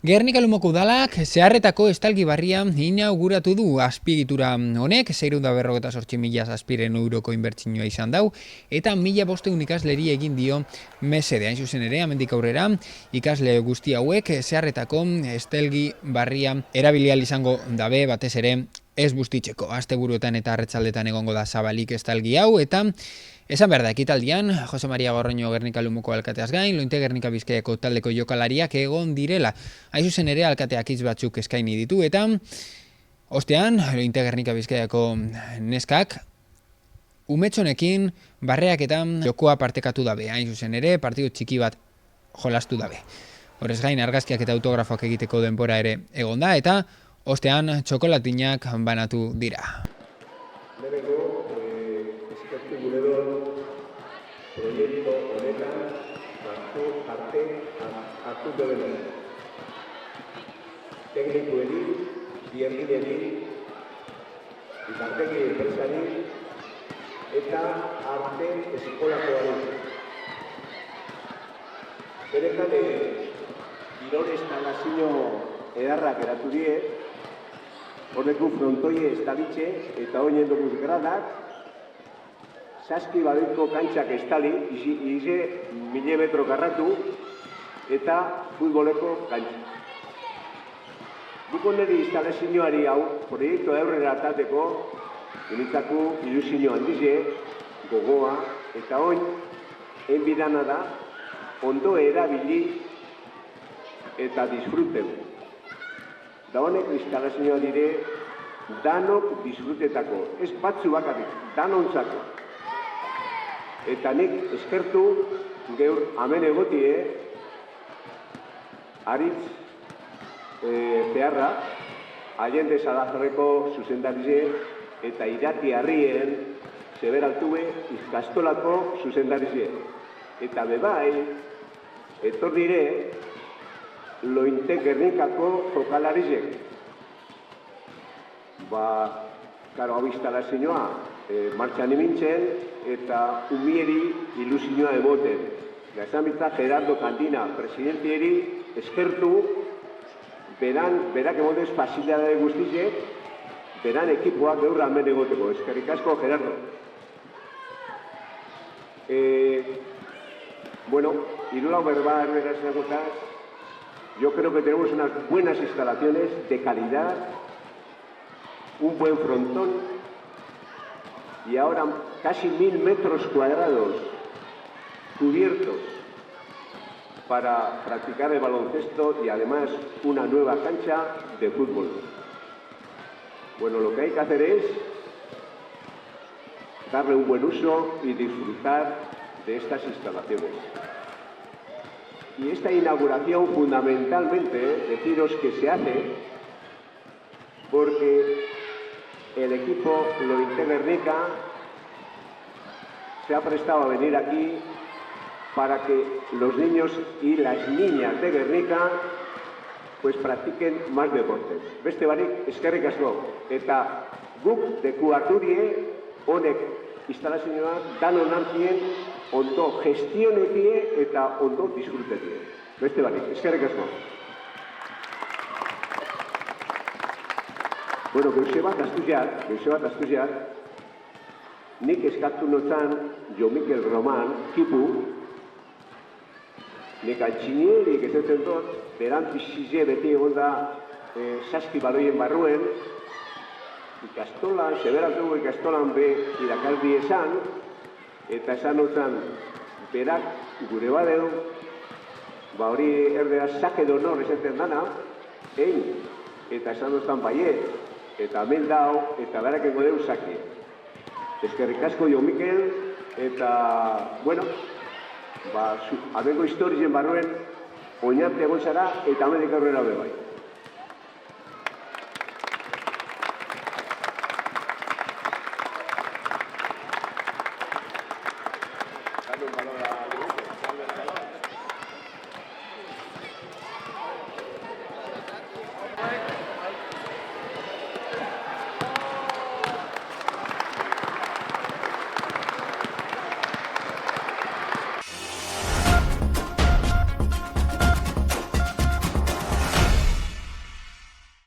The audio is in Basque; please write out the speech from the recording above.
Gernika Lumoko udalak zeharretako estalgi barria inauguratu du. Azpiegitura honek 658.000 zazpiren euroko inbertsioa izan dau eta 1.500 ikasleri egin dio mesede. Hain zuzen ere, hemendik aurrera ikasle guzti hauek zeharretako estalgi barria erabili ahal izango dabe, batez ere ez bustitzeko. Asteburuetan eta arratsaldetan egongo da zabalik estalgi hau eta esan behar da, ekitaldian, Jose Maria Gorroño Gernika Lumoko alkateaz gain, Lointe Gernika Bizkaiako taldeko jokalariak egon direla. Hain zuzen ere, alkateak hitz batzuk eskaini ditu, eta ostean, Lointe Gernika Bizkaiako neskak, umetxonekin barreak eta jokoa partekatu dabe. Hain zuzen ere, partidu txiki bat jolastu dabe. Horrez gain, argazkiak eta autografoak egiteko denbora ere egon da, eta ostean, txokolatinak banatu dira. Proiektu honetan parte hartu duen teknikoeri, biergineri, izartegi enpresari eta arte eskolakoari. Berekan kirol instalazio edarrak eratu die, horreku frontoie estalitxe eta oinen dugu gradak, Saski badeko kantxak estali, ize 1000 metro karratu eta futboleko kantxa. Duko niri instalazioari hau, proiektu aurrera atateko, genitzako ilusio handize, gogoa, eta oin, enbidana da, ondo erabili eta disfruten. Da honek instalazioa dire, danok disfrutetako, ez batzu bakarrik, danontzako. Eta nik eskertu geur hemen egotie Aritz Zeharra, Allende Salazarreko zuzendarize eta Irati Harrien Zeberaltube ikastolako zuzendarize. Eta bebai, etorrire Lointe Gernikako jokalarizek. Karo, hau instalazioa martxan emintzen eta umieri ilusioa emoten. Gazamitza Gerardo Cantina, presidentieri eskertu, berak emotez fasilidade guztizek, beran ekipoak gaur hemen egoteko. Eskerrik asko, Gerardo. Bueno, Irulan berba yo creo que tenemos unas buenas instalaciones de calidad, un buen frontón, y ahora casi 1000 metros cuadrados cubiertos para practicar el baloncesto y además una nueva cancha de fútbol. Bueno, lo que hay que hacer es darle un buen uso y disfrutar de estas instalaciones. Y esta inauguración fundamentalmente, deciros que se hace porque el equipo Lointe Gernika se ha prestado a venir aquí para que los niños y las niñas de Gernika pues practiquen más deportes. Beste barik, eskerrik asko. Eta guk deku harturie honek instalazioak danon hartien ondo gestionetie eta ondo disfrutetie. Beste barik, eskerrik asko. Bueno, gauze bat astuzat, nik eskatu notzan Jo Mikel Roman, kipu, nik antxinierik ezetzen dut, berantzize beti egon da saski baloien barruen, ikastolan, Zeberaltuko ikastolan be irakaldi esan, eta esan notzan berak gure badeu, hori erdera sake donor ezetzen dana, eta esan notzan baiet, eta hemen dao, eta berak ego deu sake. Eskerrik asko Jo Mikel, eta, bueno, amengo historien barruen, oinarte egon zara, eta hemen aurrera bebai.